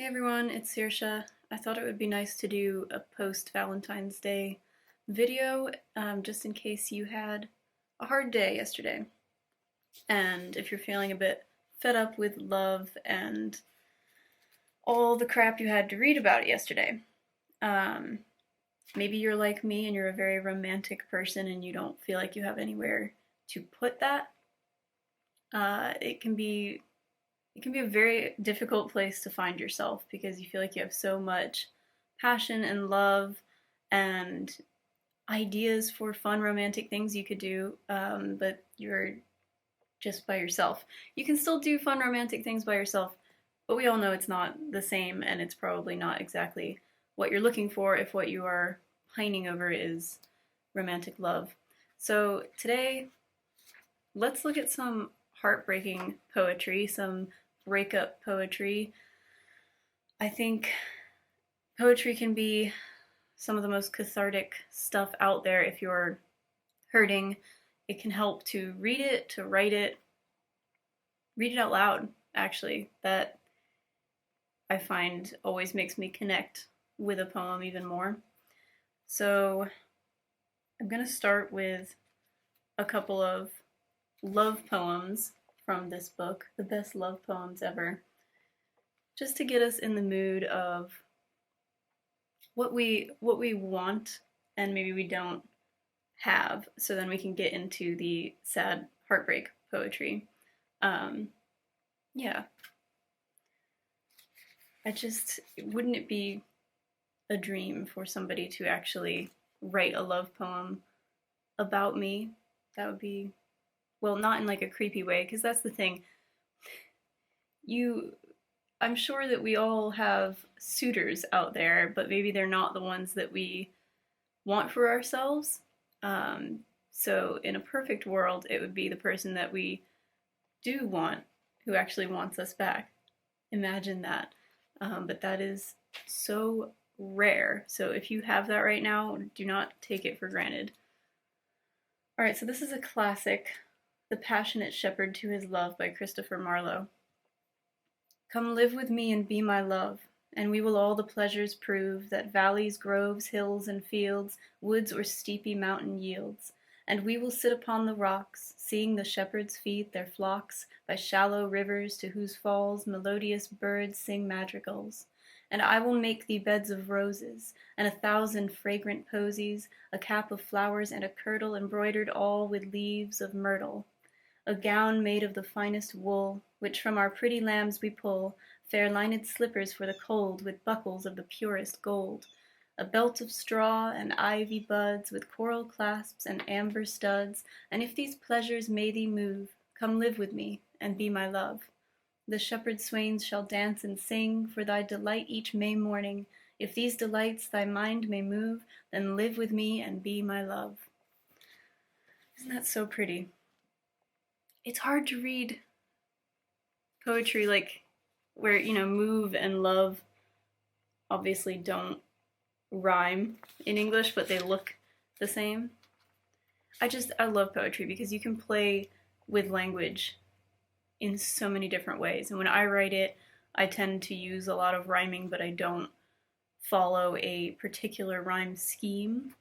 Hey everyone, it's Saoirse. I thought it would be nice to do a post-Valentine's Day video, just in case you had a hard day yesterday. And if you're feeling a bit fed up with love and all the crap you had to read about it yesterday. Um, Maybe you're like me and you're a very romantic person and you don't feel like you have anywhere to put that. It can be a very difficult place to find yourself because you feel like you have so much passion and love and ideas for fun romantic things you could do, but you're just by yourself. You can still do fun romantic things by yourself, but we all know it's not the same and it's probably not exactly what you're looking for if what you are pining over is romantic love. So today, let's look at some heartbreaking poetry, some breakup poetry. I think poetry can be some of the most cathartic stuff out there if you're hurting. It can help to read it, to write it, read it out loud, actually. That I find always makes me connect with a poem even more. So I'm going to start with a couple of love poems from this book, the best love poems ever, just to get us in the mood of what we want and maybe we don't have, so then we can get into the sad heartbreak poetry. Yeah. Wouldn't it be a dream for somebody to actually write a love poem about me? That would be, well, not in like a creepy way, because that's the thing. I'm sure that we all have suitors out there, but maybe they're not the ones that we want for ourselves. So in a perfect world, it would be the person that we do want who actually wants us back. Imagine that. But that is so rare. So if you have that right now, do not take it for granted. All right, so this is a classic, The Passionate Shepherd to His Love by Christopher Marlowe. Come live with me and be my love, and we will all the pleasures prove that valleys, groves, hills, and fields, woods or steepy mountain yields. And we will sit upon the rocks, seeing the shepherds feed their flocks by shallow rivers to whose falls melodious birds sing madrigals. And I will make thee beds of roses, and 1,000 fragrant posies, a cap of flowers, and a kirtle embroidered all with leaves of myrtle. A gown made of the finest wool, which from our pretty lambs we pull, fair lined slippers for the cold, with buckles of the purest gold. A belt of straw and ivy buds, with coral clasps and amber studs, and if these pleasures may thee move, come live with me, and be my love. The shepherd swains shall dance and sing for thy delight each May morning. If these delights thy mind may move, then live with me and be my love. Isn't that so pretty? It's hard to read poetry like where, move and love obviously don't rhyme in English, but they look the same. I love poetry because you can play with language in so many different ways. And when I write it, I tend to use a lot of rhyming, but I don't follow a particular rhyme scheme.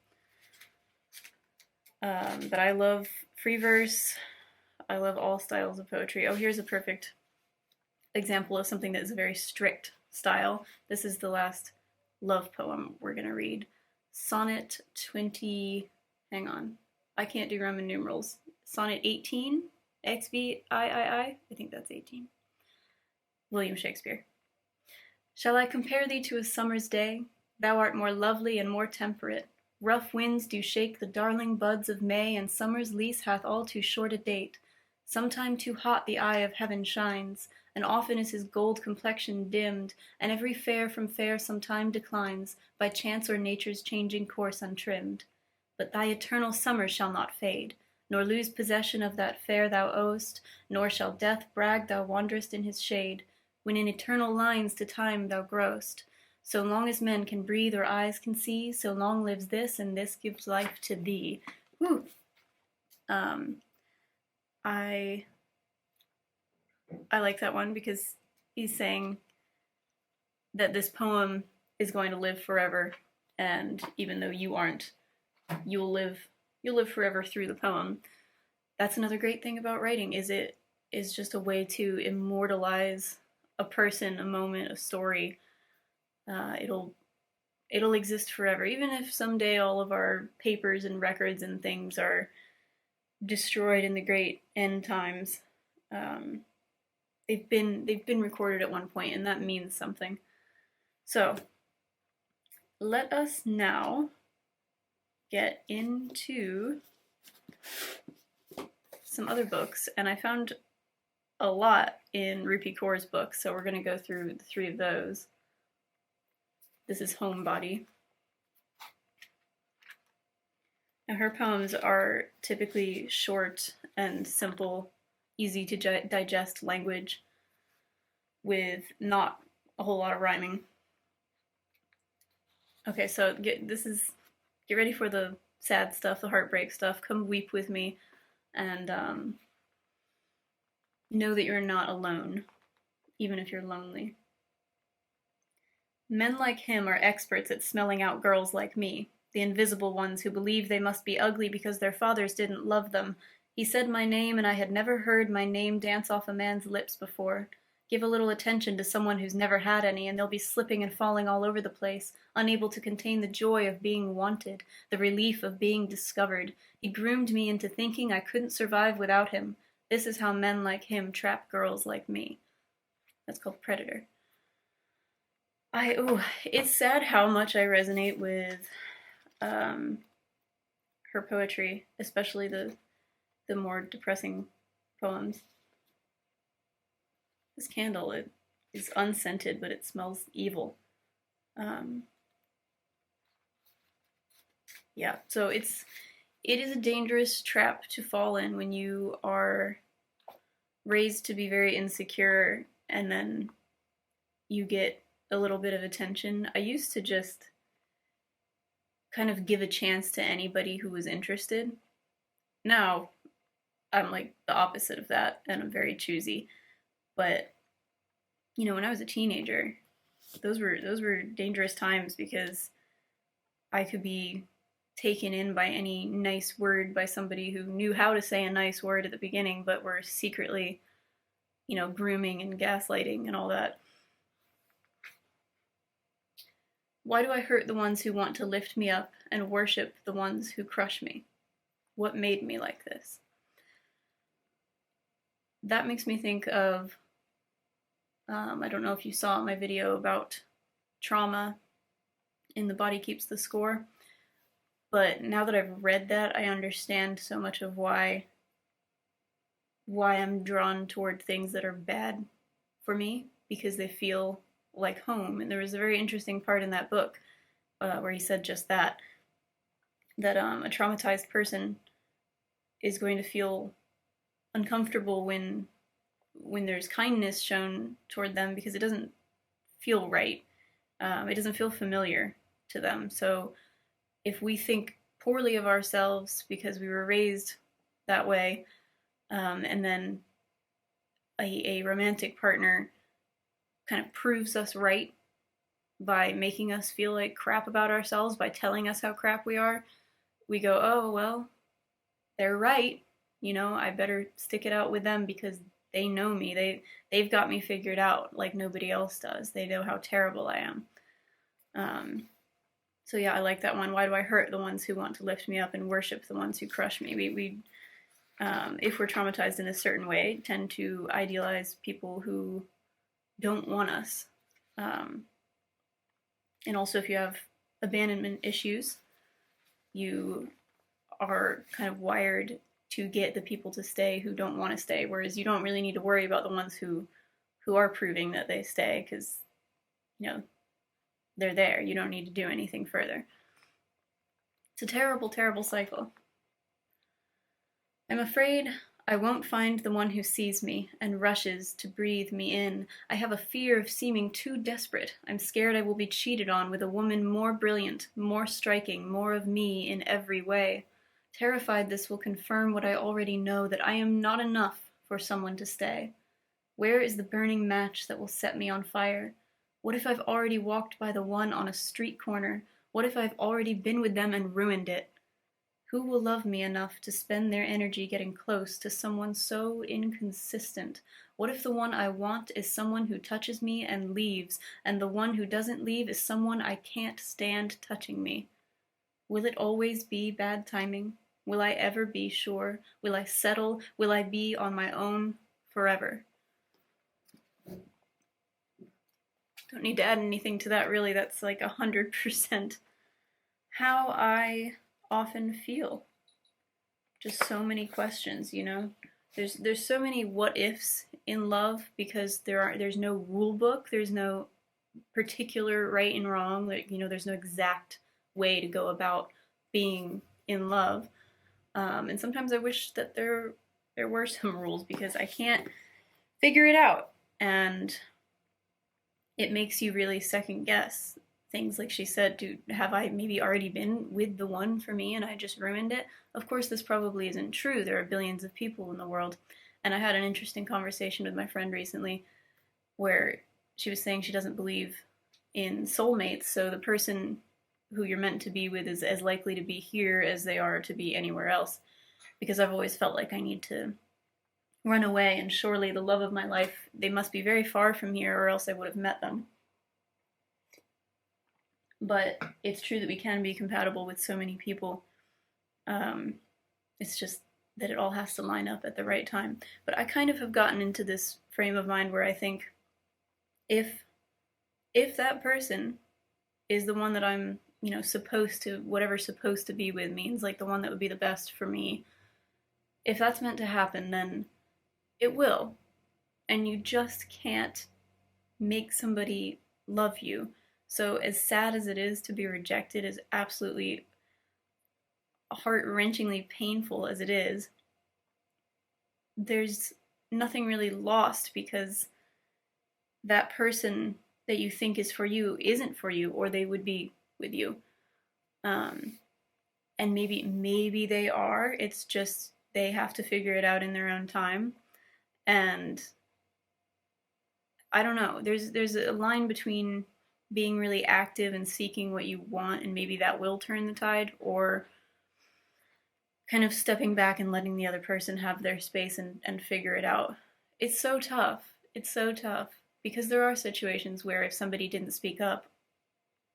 But I love free verse. I love all styles of poetry. Oh, here's a perfect example of something that is a very strict style. This is the last love poem we're going to read. Sonnet 20, hang on, I can't do Roman numerals. Sonnet 18, XVIII, I think that's 18. William Shakespeare. Shall I compare thee to a summer's day? Thou art more lovely and more temperate. Rough winds do shake the darling buds of May, and summer's lease hath all too short a date. Sometime too hot the eye of heaven shines, and often is his gold complexion dimmed, and every fair from fair sometime declines, by chance or nature's changing course untrimmed. But thy eternal summer shall not fade, nor lose possession of that fair thou owest, nor shall death brag thou wanderest in his shade, when in eternal lines to time thou growest. So long as men can breathe or eyes can see, so long lives this, and this gives life to thee. Woo! I like that one because he's saying that this poem is going to live forever, and even though you aren't, you'll live forever through the poem. That's another great thing about writing, is it is just a way to immortalize a person, a moment, a story. It'll exist forever, even if someday all of our papers and records and things are destroyed in the great end times. Um, they've been recorded at one point, and that means something. So let us now get into some other books, and I found a lot in Rupi Kaur's books, so we're going to go through the 3 of those. This is Homebody. Now, her poems are typically short and simple, easy to digest language with not a whole lot of rhyming. Okay, so get ready for the sad stuff, the heartbreak stuff. Come weep with me, and know that you're not alone, even if you're lonely. Men like him are experts at smelling out girls like me, the invisible ones who believe they must be ugly because their fathers didn't love them. He said my name, and I had never heard my name dance off a man's lips before. Give a little attention to someone who's never had any, and they'll be slipping and falling all over the place, unable to contain the joy of being wanted, the relief of being discovered. He groomed me into thinking I couldn't survive without him. This is how men like him trap girls like me. That's called Predator. It's sad how much I resonate with her poetry, especially the more depressing poems. This candle, it is unscented, but it smells evil. Yeah, so it is a dangerous trap to fall in when you are raised to be very insecure, and then you get a little bit of attention. I used to just kind of give a chance to anybody who was interested. Now, I'm like the opposite of that, and I'm very choosy. But, when I was a teenager, those were dangerous times, because I could be taken in by any nice word by somebody who knew how to say a nice word at the beginning, but were secretly, grooming and gaslighting and all that. Why do I hurt the ones who want to lift me up and worship the ones who crush me? What made me like this? That makes me think of, I don't know if you saw my video about trauma in The Body Keeps the Score, but now that I've read that, I understand so much of why I'm drawn toward things that are bad for me, because they feel like home. And there was a very interesting part in that book where he said just that a traumatized person is going to feel uncomfortable when there's kindness shown toward them, because it doesn't feel right. It doesn't feel familiar to them. So if we think poorly of ourselves because we were raised that way, and then a romantic partner kind of proves us right by making us feel like crap about ourselves, by telling us how crap we are, we go, oh, well, they're right. I better stick it out with them because they know me. They've got me figured out like nobody else does. They know how terrible I am. So yeah, I like that one. Why do I hurt the ones who want to lift me up and worship the ones who crush me? We if we're traumatized in a certain way, tend to idealize people who don't want us. And also, if you have abandonment issues, you are kind of wired to get the people to stay who don't want to stay, whereas you don't really need to worry about the ones who are proving that they stay, because they're there. You don't need to do anything further. It's a terrible, terrible cycle. I'm afraid I won't find the one who sees me and rushes to breathe me in. I have a fear of seeming too desperate. I'm scared I will be cheated on with a woman more brilliant, more striking, more of me in every way. Terrified this will confirm what I already know, that I am not enough for someone to stay. Where is the burning match that will set me on fire? What if I've already walked by the one on a street corner? What if I've already been with them and ruined it? Who will love me enough to spend their energy getting close to someone so inconsistent? What if the one I want is someone who touches me and leaves, and the one who doesn't leave is someone I can't stand touching me? Will it always be bad timing? Will I ever be sure? Will I settle? Will I be on my own forever? Don't need to add anything to that, really. That's like 100% how I often feel. Just so many questions, you know? There's so many what ifs in love because there's no rule book, there's no particular right and wrong, like, you know, there's no exact way to go about being in love. And sometimes I wish that there were some rules because I can't figure it out, and it makes you really second guess things. Like she said, have I maybe already been with the one for me and I just ruined it? Of course, this probably isn't true. There are billions of people in the world. And I had an interesting conversation with my friend recently where she was saying she doesn't believe in soulmates, so the person who you're meant to be with is as likely to be here as they are to be anywhere else. Because I've always felt like I need to run away, and surely the love of my life, they must be very far from here, or else I would have met them. But it's true that we can be compatible with so many people. It's just that it all has to line up at the right time. But I kind of have gotten into this frame of mind where I think if that person is the one that I'm, you know, supposed to, whatever supposed to be with means, like the one that would be the best for me, if that's meant to happen, then it will. And you just can't make somebody love you. So as sad as it is to be rejected, as absolutely heart-wrenchingly painful as it is, there's nothing really lost because that person that you think is for you isn't for you, or they would be with you. And maybe they are. It's just they have to figure it out in their own time. And I don't know. There's a line between being really active and seeking what you want, and maybe that will turn the tide, or kind of stepping back and letting the other person have their space and figure it out. It's so tough. It's so tough. Because there are situations where if somebody didn't speak up,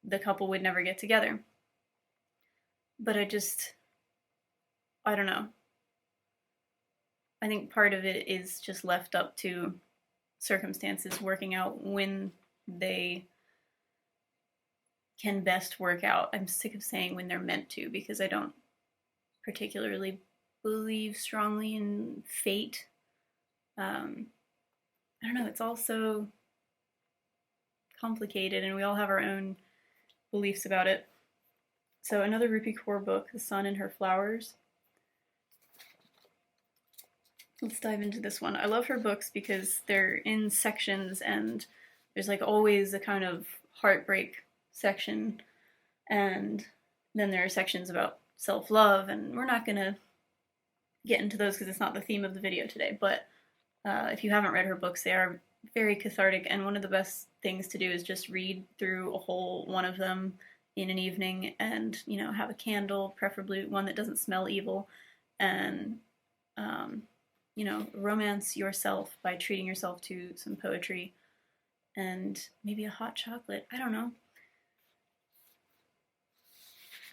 the couple would never get together. But I don't know. I think part of it is just left up to circumstances working out when they can best work out. I'm sick of saying when they're meant to, because I don't particularly believe strongly in fate. I don't know, it's all so complicated and we all have our own beliefs about it. So another Rupi Kaur book, The Sun and Her Flowers. Let's dive into this one. I love her books because they're in sections and there's like always a kind of heartbreak section, and then there are sections about self-love, and we're not going to get into those because it's not the theme of the video today, but if you haven't read her books, they are very cathartic, and one of the best things to do is just read through a whole one of them in an evening and, you know, have a candle, preferably one that doesn't smell evil, and, you know, romance yourself by treating yourself to some poetry and maybe a hot chocolate. I don't know.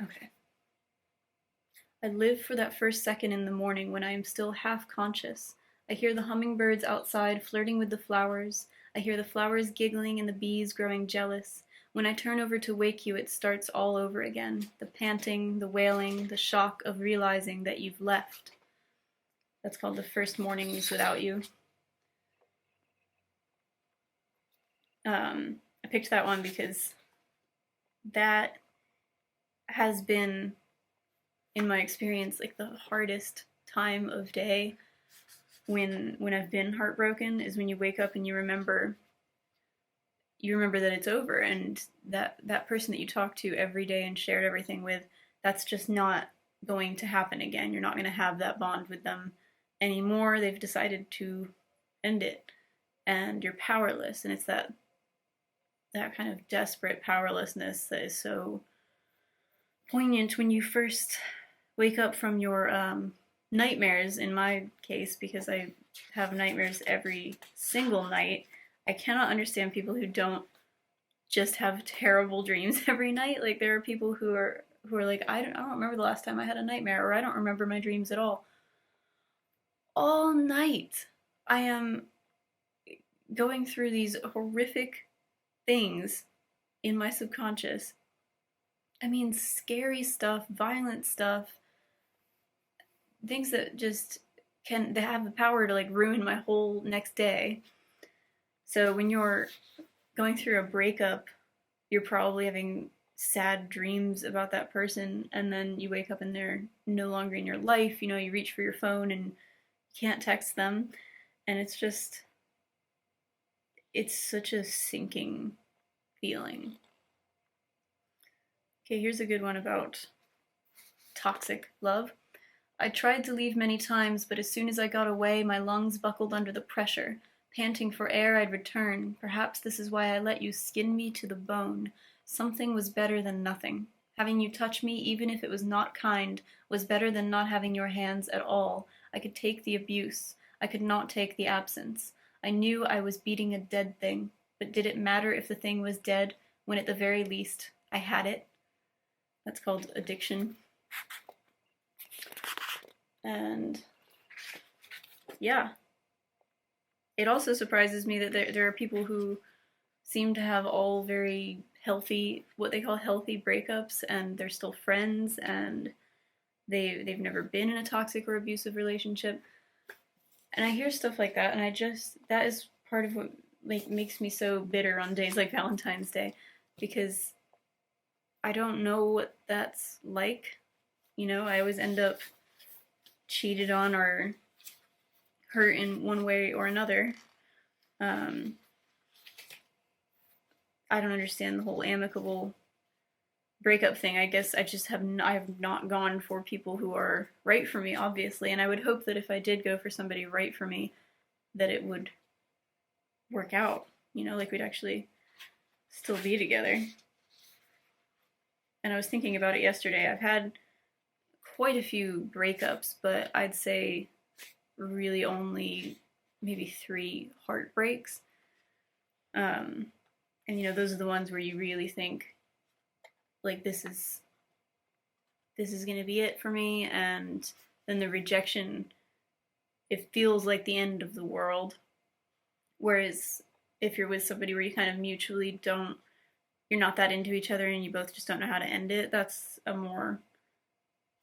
Okay. I live for that first second in the morning when I am still half conscious. I hear the hummingbirds outside flirting with the flowers. I hear the flowers giggling and the bees growing jealous. When I turn over to wake you, it starts all over again. The panting, the wailing, the shock of realizing that you've left. That's called The First Mornings Without You. I picked that one because that has been, in my experience, like the hardest time of day when I've been heartbroken, is when you wake up and you remember that it's over, and that person that you talk to every day and shared everything with, that's just not going to happen again. You're not going to have that bond with them anymore. They've decided to end it, and you're powerless. And it's that that kind of desperate powerlessness that is so poignant when you first wake up from your nightmares, in my case, because I have nightmares every single night. I cannot understand people who don't just have terrible dreams every night. Like, there are people who are like, I don't remember the last time I had a nightmare, or I don't remember my dreams at all. All night, I am going through these horrific things in my subconscious. I mean, scary stuff, violent stuff, things that just they have the power to like ruin my whole next day. So when you're going through a breakup, you're probably having sad dreams about that person, and then you wake up and they're no longer in your life. You know, you reach for your phone and you can't text them, and it's such a sinking feeling. Okay, here's a good one about toxic love. I tried to leave many times, but as soon as I got away, my lungs buckled under the pressure. Panting for air, I'd return. Perhaps this is why I let you skin me to the bone. Something was better than nothing. Having you touch me, even if it was not kind, was better than not having your hands at all. I could take the abuse. I could not take the absence. I knew I was beating a dead thing, but did it matter if the thing was dead when at the very least I had it? That's called addiction. And yeah, it also surprises me that there are people who seem to have all very healthy, what they call healthy breakups, and they're still friends, and they've never been in a toxic or abusive relationship. And I hear stuff like that, and that is part of what makes me so bitter on days like Valentine's Day, because I don't know what that's like. You know, I always end up cheated on or hurt in one way or another. I don't understand the whole amicable breakup thing. I guess I have not gone for people who are right for me, obviously, and I would hope that if I did go for somebody right for me, that it would work out. You know, like we'd actually still be together. And I was thinking about it yesterday. I've had quite a few breakups, but I'd say really only maybe 3 heartbreaks. And you know, those are the ones where you really think, like, this is gonna be it for me, and then the rejection, it feels like the end of the world. Whereas if you're with somebody where you kind of mutually you're not that into each other and you both just don't know how to end it, that's a more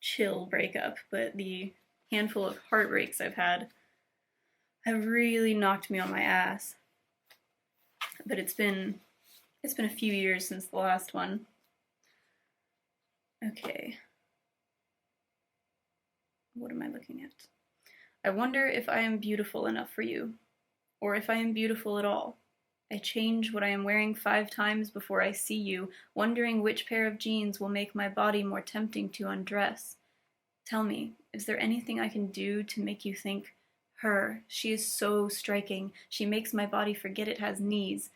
chill breakup. But the handful of heartbreaks I've had have really knocked me on my ass. But it's been a few years since the last one. Okay. What am I looking at? I wonder if I am beautiful enough for you, or if I am beautiful at all. I change what I am wearing 5 times before I see you, wondering which pair of jeans will make my body more tempting to undress. Tell me, is there anything I can do to make you think, her, she is so striking, she makes my body forget it has knees.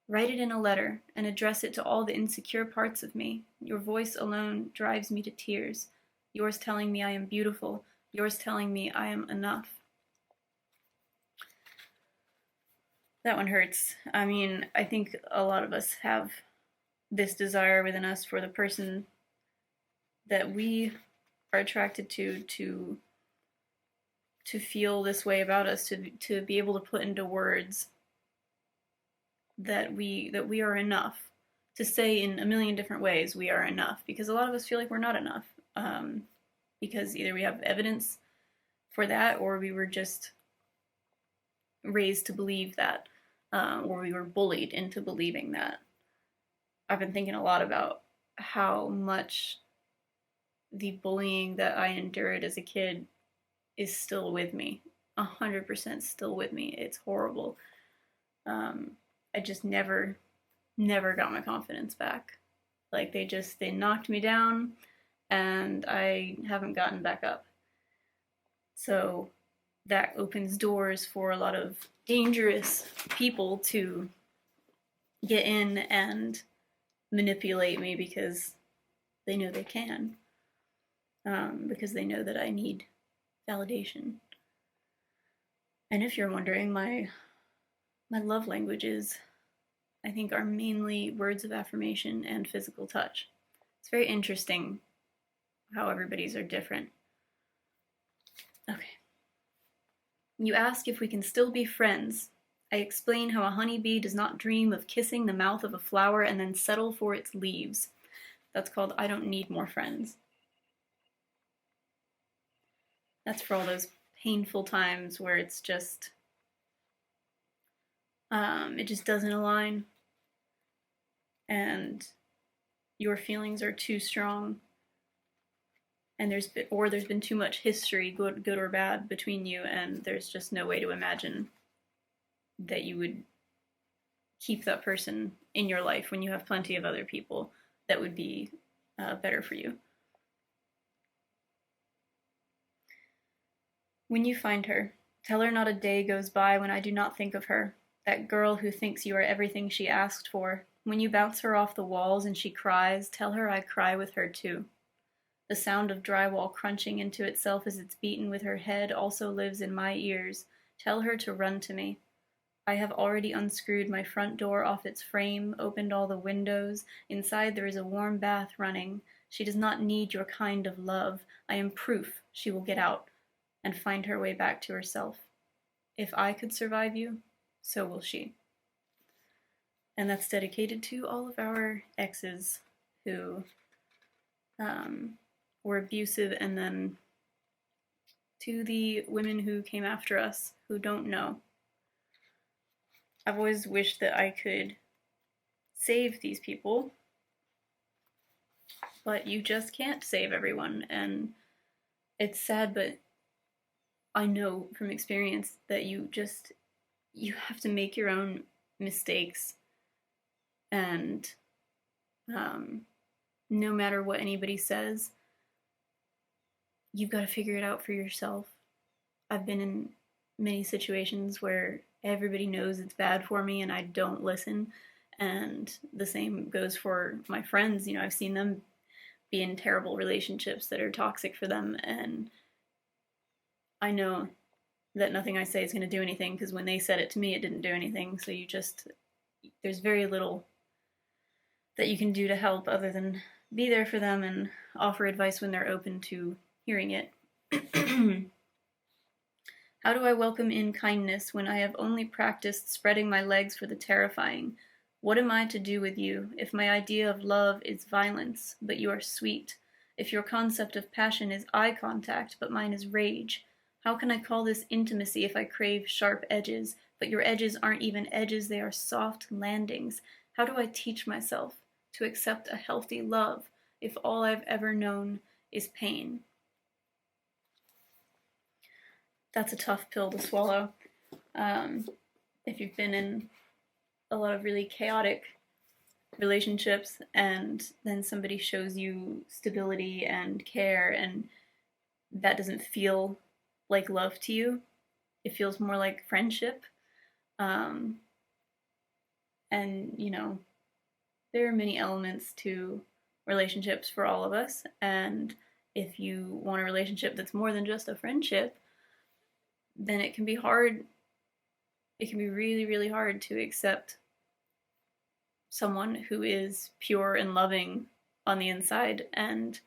Write it in a letter and address it to all the insecure parts of me. Your voice alone drives me to tears. Yours telling me I am beautiful, yours telling me I am enough. That one hurts. I mean, I think a lot of us have this desire within us for the person that we are attracted to feel this way about us, to be able to put into words that we are enough, to say in a million different ways we are enough, because a lot of us feel like we're not enough, because either we have evidence for that, or we were just raised to believe that, or we were bullied into believing that. I've been thinking a lot about how much the bullying that I endured as a kid is still with me, 100% still with me. It's horrible. I just never got my confidence back. Like, they knocked me down, and I haven't gotten back up. So that opens doors for a lot of dangerous people to get in and manipulate me because they know they can, because they know that I need validation. And if you're wondering, my love languages, I think, are mainly words of affirmation and physical touch. It's very interesting how everybody's are different. Okay. You ask if we can still be friends. I explain how a honeybee does not dream of kissing the mouth of a flower and then settle for its leaves. That's called I Don't Need More Friends. That's for all those painful times where it's just, it just doesn't align, and your feelings are too strong, and there's been too much history, good or bad, between you, and there's just no way to imagine that you would keep that person in your life when you have plenty of other people that would be better for you. When you find her, tell her not a day goes by when I do not think of her, that girl who thinks you are everything she asked for. When you bounce her off the walls and she cries, tell her I cry with her too. The sound of drywall crunching into itself as it's beaten with her head also lives in my ears. Tell her to run to me. I have already unscrewed my front door off its frame, opened all the windows. Inside there is a warm bath running. She does not need your kind of love. I am proof she will get out and find her way back to herself. If I could survive you, so will she. And that's dedicated to all of our exes who were abusive, and then to the women who came after us who don't know. I've always wished that I could save these people, but you just can't save everyone, and it's sad, but I know from experience that you have to make your own mistakes, and no matter what anybody says, you've got to figure it out for yourself. I've been in many situations where everybody knows it's bad for me and I don't listen, and the same goes for my friends. You know, I've seen them be in terrible relationships that are toxic for them, and I know that nothing I say is going to do anything, because when they said it to me, it didn't do anything. So there's very little that you can do to help other than be there for them and offer advice when they're open to hearing it. How do I welcome in kindness when I have only practiced spreading my legs for the terrifying? What am I to do with you if my idea of love is violence, but you are sweet? If your concept of passion is eye contact, but mine is rage? How can I call this intimacy if I crave sharp edges, but your edges aren't even edges, they are soft landings? How do I teach myself to accept a healthy love if all I've ever known is pain? That's a tough pill to swallow. If you've been in a lot of really chaotic relationships and then somebody shows you stability and care, and that doesn't feel like love to you, it feels more like friendship. And, you know, there are many elements to relationships for all of us, and if you want a relationship that's more than just a friendship, then it can be hard. It can be really, really hard to accept someone who is pure and loving on the inside and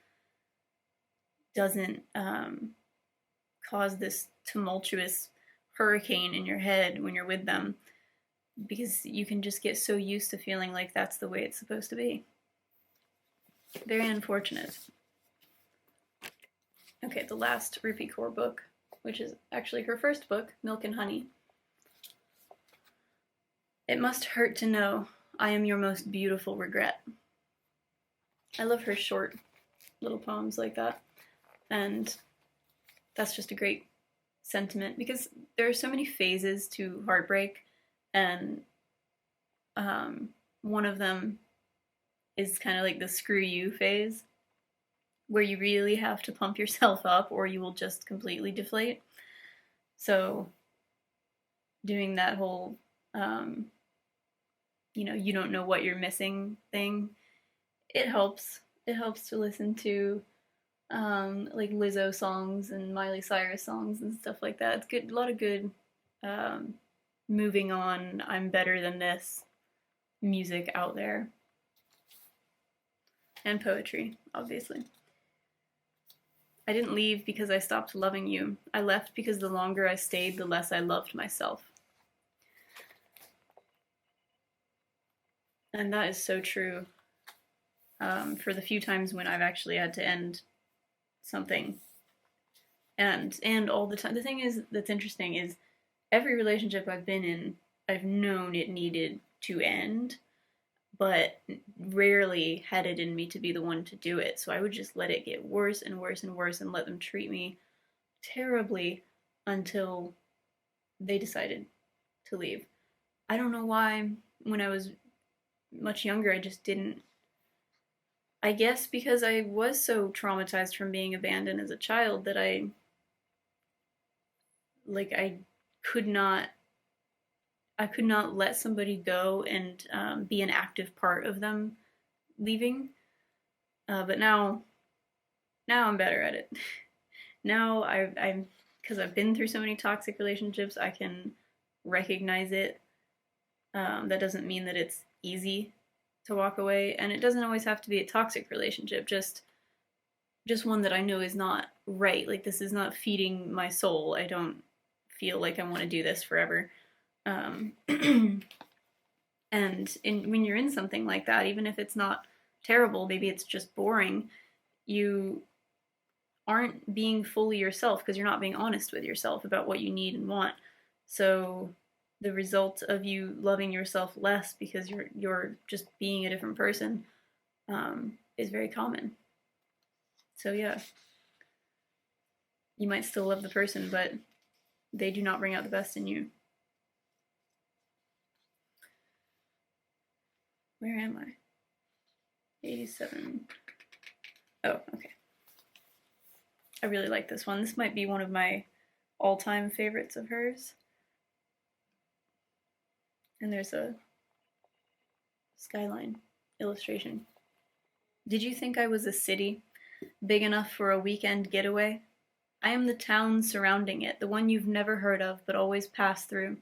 doesn't cause this tumultuous hurricane in your head when you're with them, because you can just get so used to feeling like that's the way it's supposed to be. Very unfortunate. Okay, the last Rupi Kaur book, which is actually her first book, Milk and Honey. It must hurt to know I am your most beautiful regret. I love her short little poems like that, and that's just a great sentiment, because there are so many phases to heartbreak, and one of them is kind of like the screw you phase, where you really have to pump yourself up or you will just completely deflate. So doing that whole you don't know what you're missing thing. It helps. It helps to listen to like Lizzo songs and Miley Cyrus songs and stuff like that. It's good, a lot of good um, moving on, I'm better than this music out there. And poetry, obviously. I didn't leave because I stopped loving you. I left because the longer I stayed, the less I loved myself. And that is so true. For the few times when I've actually had to end something, and all the time. The thing is that's interesting is every relationship I've been in, I've known it needed to end, but rarely had it in me to be the one to do it. So I would just let it get worse and worse and worse and let them treat me terribly until they decided to leave. I don't know why. When I was much younger, I just didn't. I guess because I was so traumatized from being abandoned as a child that I could not I could not let somebody go and be an active part of them leaving. But now I'm better at it. Now I'm because I've been through so many toxic relationships, I can recognize it. That doesn't mean that it's easy to walk away, and it doesn't always have to be a toxic relationship. Just one that I know is not right. Like this is not feeding my soul. I don't feel like I want to do this forever. Um, when you're in something like that, even if it's not terrible, maybe it's just boring, you aren't being fully yourself because you're not being honest with yourself about what you need and want. So the result of you loving yourself less because you're just being a different person is very common. So yeah, you might still love the person, but they do not bring out the best in you. Where am I? 87. Oh, okay. I really like this one. This might be one of my all-time favorites of hers. And there's a skyline illustration. Did you think I was a city, big enough for a weekend getaway? I am the town surrounding it, the one you've never heard of but always pass through.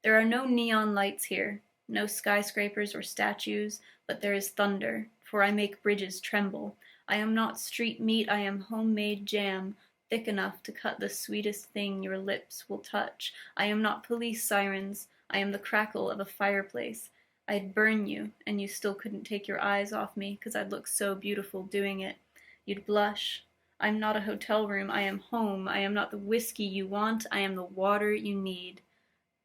There are no neon lights here, no skyscrapers or statues, but there is thunder, for I make bridges tremble. I am not street meat, I am homemade jam, thick enough to cut the sweetest thing your lips will touch. I am not police sirens, I am the crackle of a fireplace. I'd burn you, and you still couldn't take your eyes off me, 'cause I'd look so beautiful doing it. You'd blush. I'm not a hotel room, I am home. I am not the whiskey you want, I am the water you need.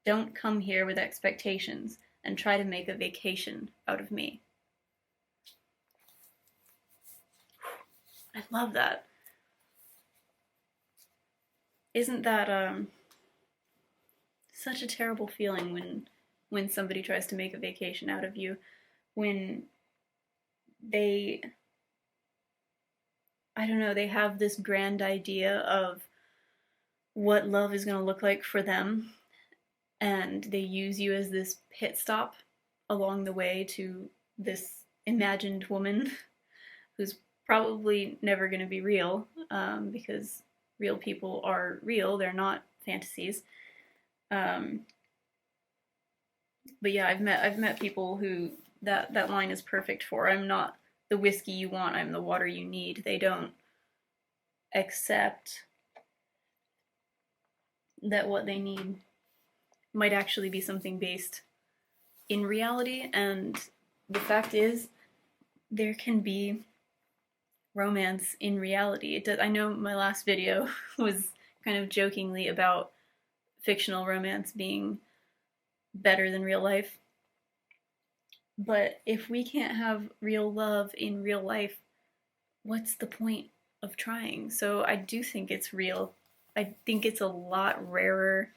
Don't come here with expectations and try to make a vacation out of me. I love that. Isn't that such a terrible feeling when somebody tries to make a vacation out of you, when they, I don't know, they have this grand idea of what love is going to look like for them, and they use you as this pit stop along the way to this imagined woman who's probably never going to be real, because real people are real, they're not fantasies. But yeah, I've met people who that line is perfect for. I'm not the whiskey you want, I'm the water you need. They don't accept that what they need might actually be something based in reality, and the fact is there can be romance in reality. I know my last video was kind of jokingly about fictional romance being better than real life. But if we can't have real love in real life, what's the point of trying? So I do think it's real. I think it's a lot rarer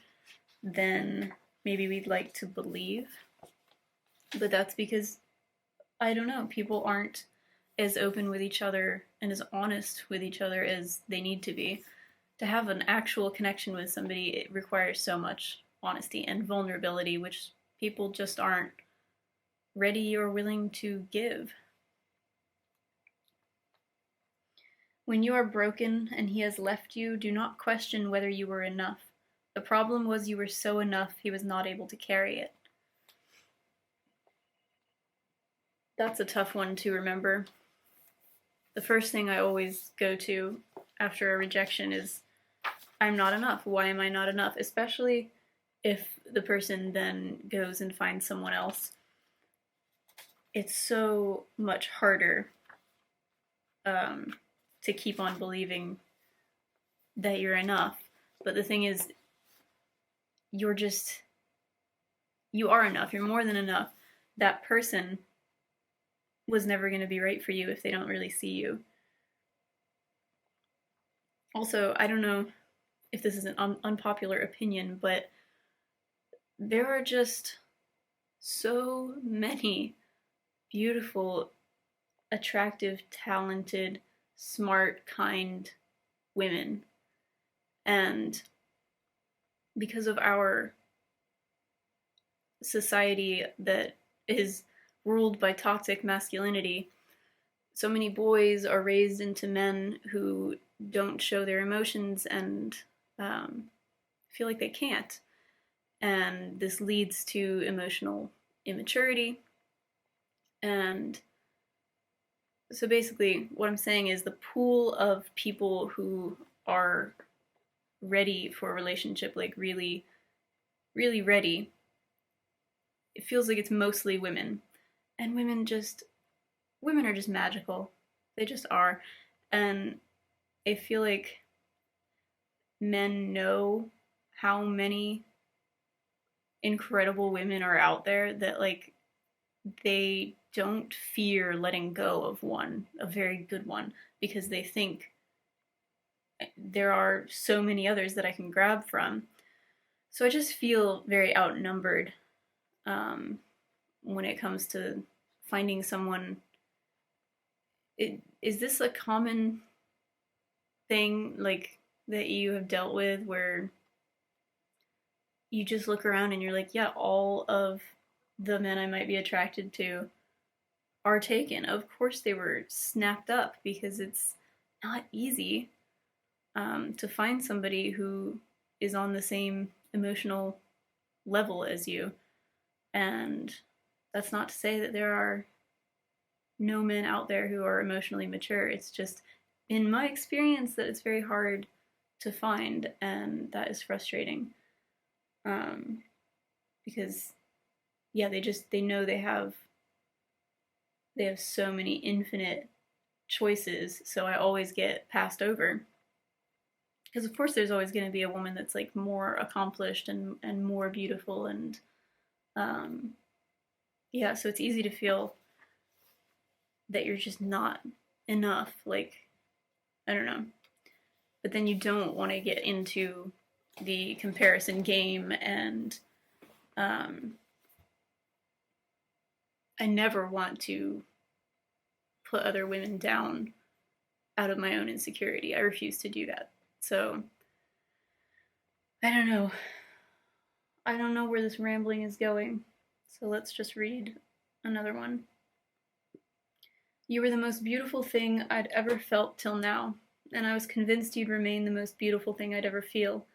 than maybe we'd like to believe. But that's because, I don't know, people aren't as open with each other and as honest with each other as they need to be. To have an actual connection with somebody, it requires so much honesty and vulnerability, which people just aren't ready or willing to give. When you are broken and he has left you, do not question whether you were enough. The problem was you were so enough he was not able to carry it. That's a tough one to remember. The first thing I always go to after a rejection is, I'm not enough. Why am I not enough? Especially if the person then goes and finds someone else. It's so much harder to keep on believing that you're enough. But the thing is, you are enough. You're more than enough. That person was never going to be right for you if they don't really see you. Also, I don't know if this is an unpopular opinion, but there are just so many beautiful, attractive, talented, smart, kind women. And because of our society that is ruled by toxic masculinity, so many boys are raised into men who don't show their emotions and feel like they can't. And this leads to emotional immaturity. And so basically, what I'm saying is the pool of people who are ready for a relationship, like really, really ready, it feels like it's mostly women. And women are just magical. They just are. And I feel like men know how many incredible women are out there that, like, they don't fear letting go of one, a very good one, because they think there are so many others that I can grab from. So I just feel very outnumbered when it comes to finding someone. Is this a common thing, like, that you have dealt with, where you just look around and you're like, yeah, all of the men I might be attracted to are taken? Of course they were snapped up, because it's not easy to find somebody who is on the same emotional level as you. And that's not to say that there are no men out there who are emotionally mature. It's just, in my experience, that it's very hard to find, and that is frustrating. Because, yeah, they know they have so many infinite choices, so I always get passed over. Because of course there's always going to be a woman that's, like, more accomplished and more beautiful, and yeah, so it's easy to feel that you're just not enough, like, I don't know. But then you don't want to get into the comparison game, and I never want to put other women down out of my own insecurity. I refuse to do that. So, I don't know. I don't know where this rambling is going. So let's just read another one. You were the most beautiful thing I'd ever felt till now, and I was convinced you'd remain the most beautiful thing I'd ever feel.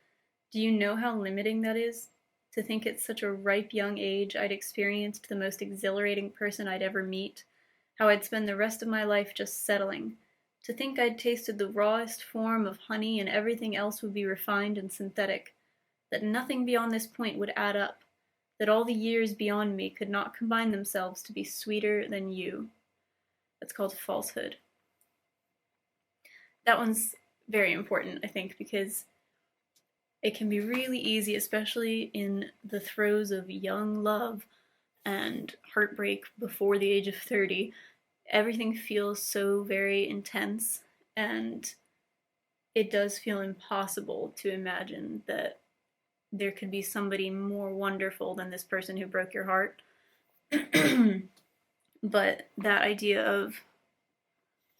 Do you know how limiting that is? To think at such a ripe young age I'd experienced the most exhilarating person I'd ever meet, how I'd spend the rest of my life just settling. To think I'd tasted the rawest form of honey and everything else would be refined and synthetic, that nothing beyond this point would add up, that all the years beyond me could not combine themselves to be sweeter than you. That's called falsehood. That one's very important, I think, because it can be really easy, especially in the throes of young love and heartbreak before the age of 30. Everything feels so very intense, and it does feel impossible to imagine that there could be somebody more wonderful than this person who broke your heart. But that idea of,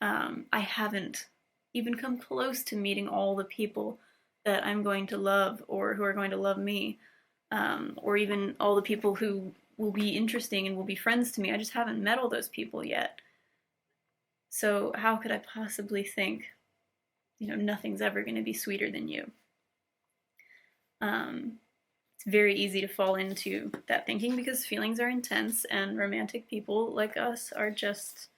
I haven't even come close to meeting all the people that I'm going to love or who are going to love me, or even all the people who will be interesting and will be friends to me. I just haven't met all those people yet. So how could I possibly think, nothing's ever going to be sweeter than you? It's very easy to fall into that thinking because feelings are intense, and romantic people like us are just,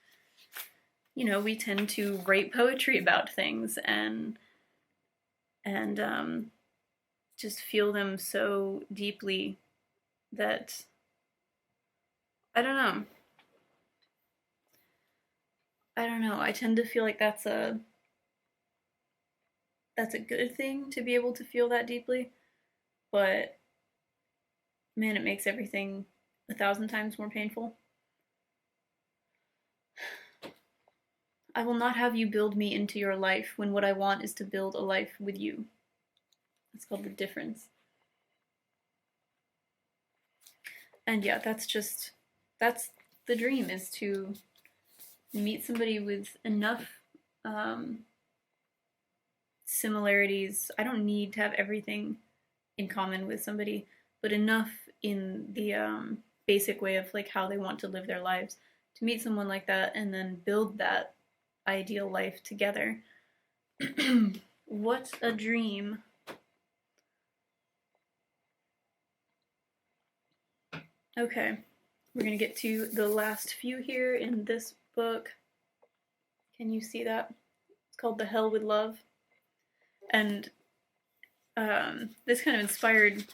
we tend to write poetry about things and just feel them so deeply that, I don't know. I tend to feel like that's a good thing to be able to feel that deeply, but man, it makes everything 1,000 times more painful. I will not have you build me into your life when what I want is to build a life with you. It's called The Difference. And yeah, that's the dream, is to meet somebody with enough similarities. I don't need to have everything in common with somebody, but enough in the basic way of like how they want to live their lives to meet someone like that and then build that ideal life together. What a dream. Okay, we're gonna get to the last few here in this book. Can you see that? It's called The Hell with Love. And this kind of inspired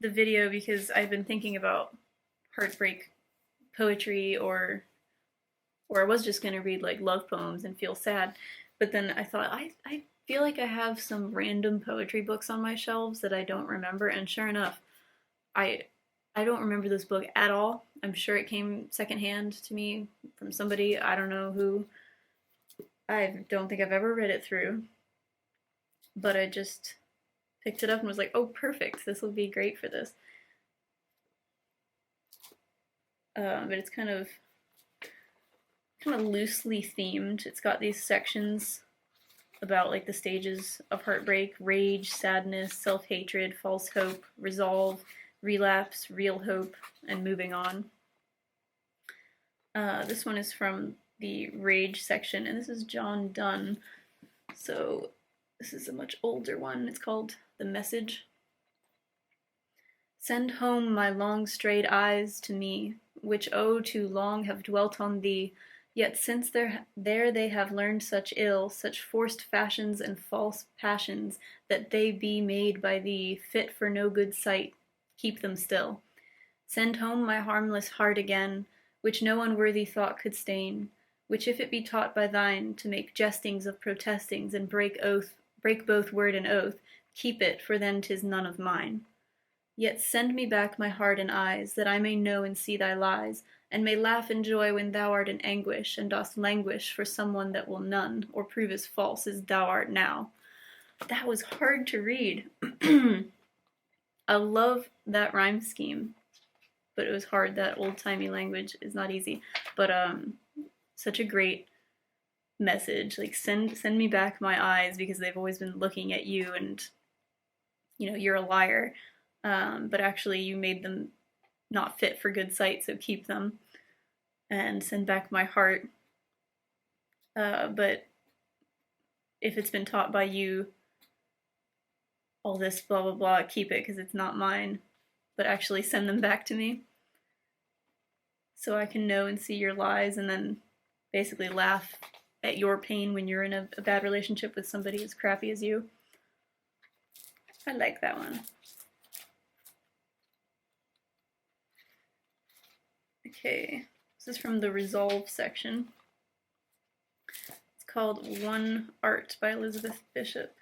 the video because I've been thinking about heartbreak poetry, or I was just going to read like love poems and feel sad. But then I thought, I feel like I have some random poetry books on my shelves that I don't remember. And sure enough, I don't remember this book at all. I'm sure it came secondhand to me from somebody, I don't know who. I don't think I've ever read it through. But I just picked it up and was like, oh, perfect. This will be great for this. But it's kind of loosely themed. It's got these sections about like the stages of heartbreak: rage, sadness, self-hatred, false hope, resolve, relapse, real hope, and moving on. This one is from the rage section, and this is John Donne. So this is a much older one. It's called The Message. Send home my long strayed eyes to me, which too long have dwelt on thee. Yet since there they have learned such ill, such forced fashions and false passions, that they be made by thee fit for no good sight, keep them still. Send home my harmless heart again, which no unworthy thought could stain, which if it be taught by thine to make jestings of protestings and break both word and oath, keep it, for then 'tis none of mine. Yet send me back my heart and eyes, that I may know and see thy lies, and may laugh in joy when thou art in anguish, and dost languish for someone that will none, or prove as false as thou art now. That was hard to read. I love that rhyme scheme, but it was hard. That old-timey language is not easy. But such a great message. Like, send me back my eyes because they've always been looking at you, and you're a liar. But actually you made them not fit for good sight, so keep them. And send back my heart. But if it's been taught by you, all this blah blah blah, keep it because it's not mine. But actually send them back to me so I can know and see your lies, and then basically laugh at your pain when you're in a bad relationship with somebody as crappy as you. I like that one. Okay, this is from the Resolve section. It's called One Art by Elizabeth Bishop.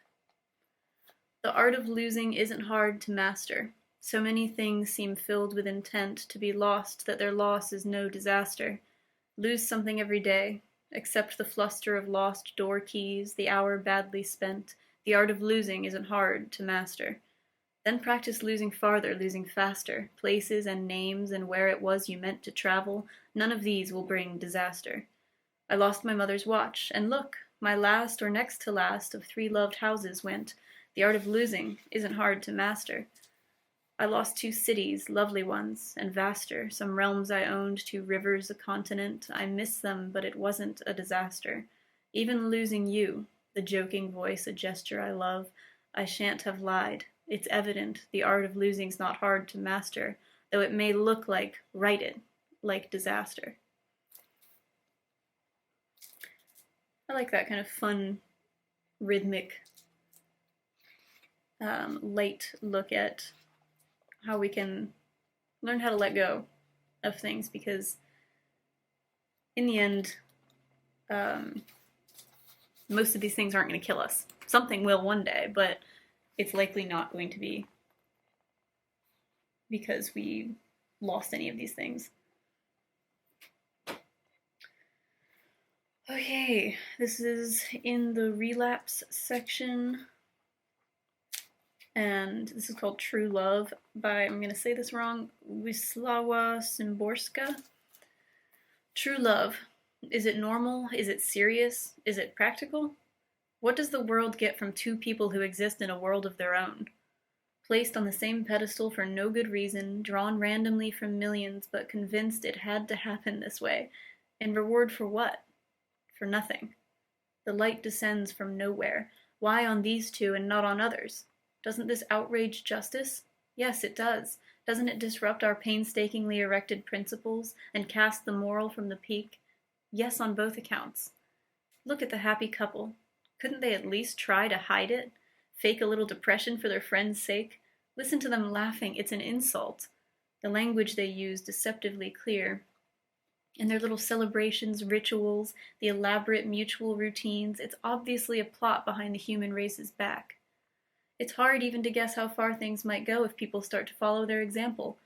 The art of losing isn't hard to master. So many things seem filled with intent to be lost that their loss is no disaster. Lose something every day. Accept the fluster of lost door keys, the hour badly spent. The art of losing isn't hard to master. Then practice losing farther, losing faster. Places and names and where it was you meant to travel, none of these will bring disaster. I lost my mother's watch, and look, my last or next to last of 3 loved houses went. The art of losing isn't hard to master. I lost 2 cities, lovely ones, and vaster, some realms I owned, 2 rivers, a continent. I miss them, but it wasn't a disaster. Even losing you, the joking voice, a gesture I love, I shan't have lied. It's evident, the art of losing's not hard to master, though it may look like righted, like disaster. I like that kind of fun, rhythmic, light look at how we can learn how to let go of things, because in the end, most of these things aren't going to kill us. Something will one day, but it's likely not going to be because we lost any of these things. Okay, this is in the relapse section, and this is called True Love by, I'm going to say this wrong, Wisława Szymborska. True love. Is it normal? Is it serious? Is it practical? What does the world get from 2 people who exist in a world of their own? Placed on the same pedestal for no good reason, drawn randomly from millions, but convinced it had to happen this way. In reward for what? For nothing. The light descends from nowhere. Why on these 2 and not on others? Doesn't this outrage justice? Yes, it does. Doesn't it disrupt our painstakingly erected principles and cast the moral from the peak? Yes, on both accounts. Look at the happy couple. Couldn't they at least try to hide it? Fake a little depression for their friend's sake? Listen to them laughing. It's an insult. The language they use deceptively clear. And their little celebrations, rituals, the elaborate mutual routines, it's obviously a plot behind the human race's back. It's hard even to guess how far things might go if people start to follow their example.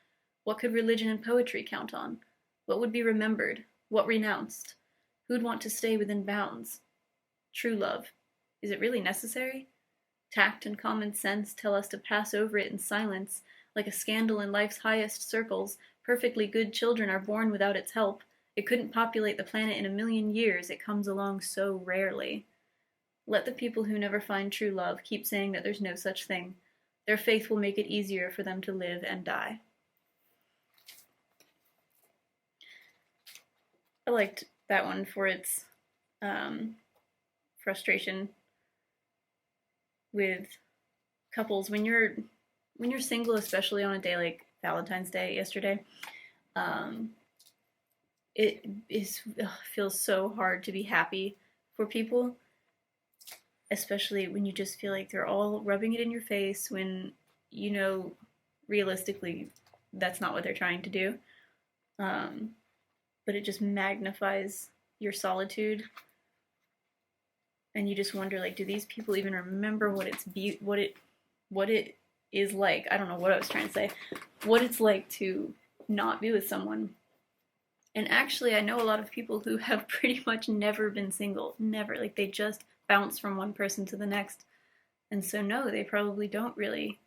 What could religion and poetry count on? What would be remembered? What renounced? Who'd want to stay within bounds? True love. Is it really necessary? Tact and common sense tell us to pass over it in silence. Like a scandal in life's highest circles, perfectly good children are born without its help. It couldn't populate the planet in 1,000,000 years. It comes along so rarely. Let the people who never find true love keep saying that there's no such thing. Their faith will make it easier for them to live and die. I liked that one for its frustration with couples. When you're single, especially on a day like Valentine's Day yesterday, it feels so hard to be happy for people, especially when you just feel like they're all rubbing it in your face when you know realistically that's not what they're trying to do. But it just magnifies your solitude, and you just wonder, like, do these people even remember what it is like? I don't know what I was trying to say. What it's like to not be with someone. And actually, I know a lot of people who have pretty much never been single. Never. Like, they just bounce from one person to the next. And so, no, they probably don't really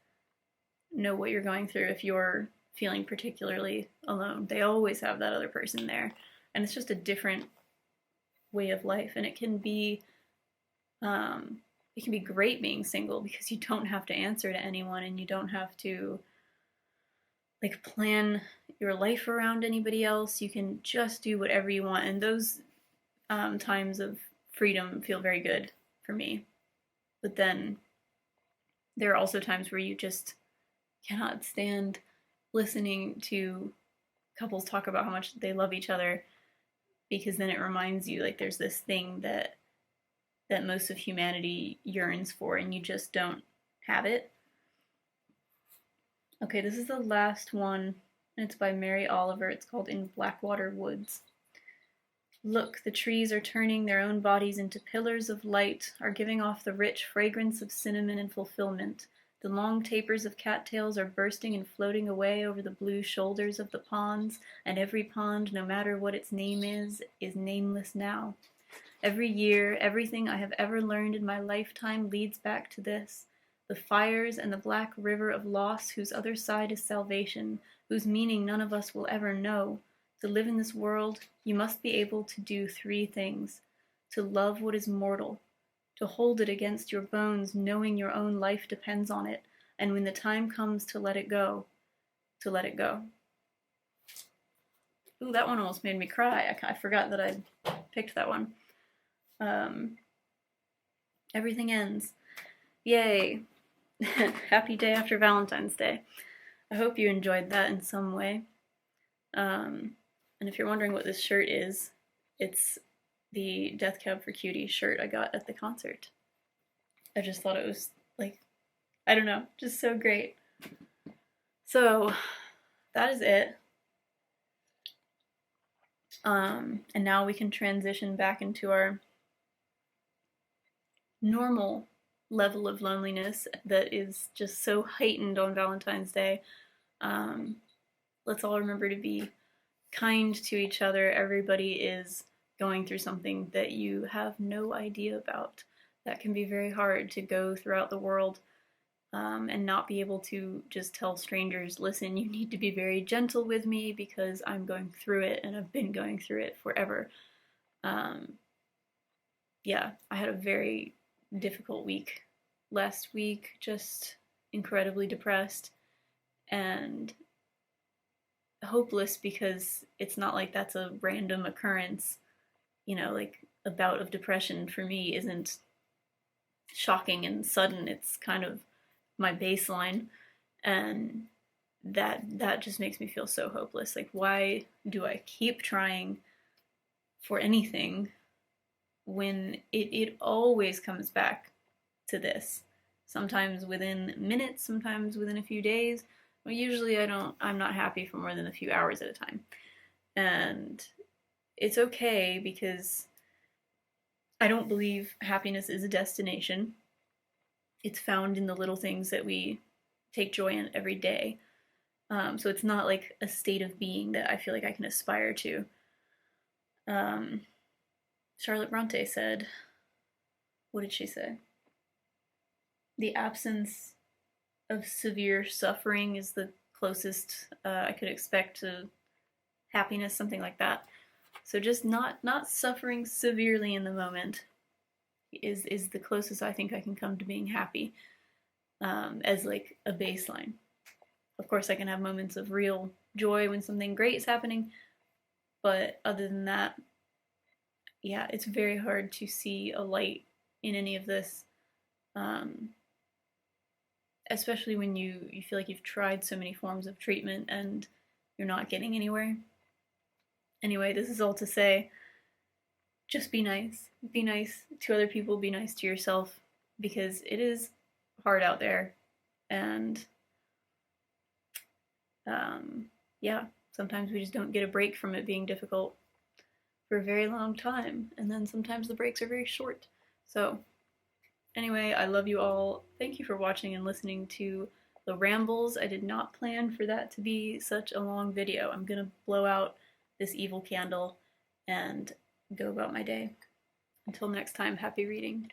know what you're going through if you're feeling particularly alone. They always have that other person there. And it's just a different way of life. And it can be great being single because you don't have to answer to anyone, and you don't have to like plan your life around anybody else. You can just do whatever you want, and those times of freedom feel very good for me. But then there are also times where you just cannot stand listening to couples talk about how much they love each other, because then it reminds you, like, there's this thing that most of humanity yearns for, and you just don't have it. Okay, this is the last one, and it's by Mary Oliver. It's called In Blackwater Woods. Look, the trees are turning their own bodies into pillars of light, are giving off the rich fragrance of cinnamon and fulfillment. The long tapers of cattails are bursting and floating away over the blue shoulders of the ponds, and every pond, no matter what its name is nameless now. Every year, everything I have ever learned in my lifetime leads back to this. The fires and the black river of loss whose other side is salvation, whose meaning none of us will ever know. To live in this world, you must be able to do 3 things. To love what is mortal, to hold it against your bones knowing your own life depends on it, and when the time comes to let it go, to let it go. Ooh, that one almost made me cry. I forgot that I picked that one. Everything ends. Yay. Happy day after Valentine's Day. I hope you enjoyed that in some way. And if you're wondering what this shirt is, it's the Death Cab for Cutie shirt I got at the concert. I just thought it was, like, I don't know, just so great. So, that is it. And now we can transition back into our normal level of loneliness that is just so heightened on Valentine's Day. Let's all remember to be kind to each other. Everybody is going through something that you have no idea about. That can be very hard to go throughout the world and not be able to just tell strangers, listen, you need to be very gentle with me because I'm going through it and I've been going through it forever. Yeah, I had a very difficult week last week, just incredibly depressed and hopeless because it's not like that's a random occurrence. You know, like a bout of depression for me isn't shocking and sudden. It's kind of my baseline, and that just makes me feel so hopeless. Like, why do I keep trying for anything when it always comes back to this? Sometimes within minutes, sometimes within a few days. Well, usually I'm not happy for more than a few hours at a time. And it's okay because I don't believe happiness is a destination. It's found in the little things that we take joy in every day. So it's not like a state of being that I feel like I can aspire to. Charlotte Bronte said, what did she say? The absence of severe suffering is the closest I could expect to happiness, something like that. So just not suffering severely in the moment is the closest I think I can come to being happy, as like a baseline. Of course, I can have moments of real joy when something great is happening, but other than that, yeah, it's very hard to see a light in any of this, especially when you feel like you've tried so many forms of treatment and you're not getting anywhere. Anyway, this is all to say, just be nice. Be nice to other people, be nice to yourself, because it is hard out there. And yeah, sometimes we just don't get a break from it being difficult for a very long time. And then sometimes the breaks are very short. So anyway, I love you all. Thank you for watching and listening to the rambles. I did not plan for that to be such a long video. I'm gonna blow out this evil candle and go about my day. Until next time, happy reading.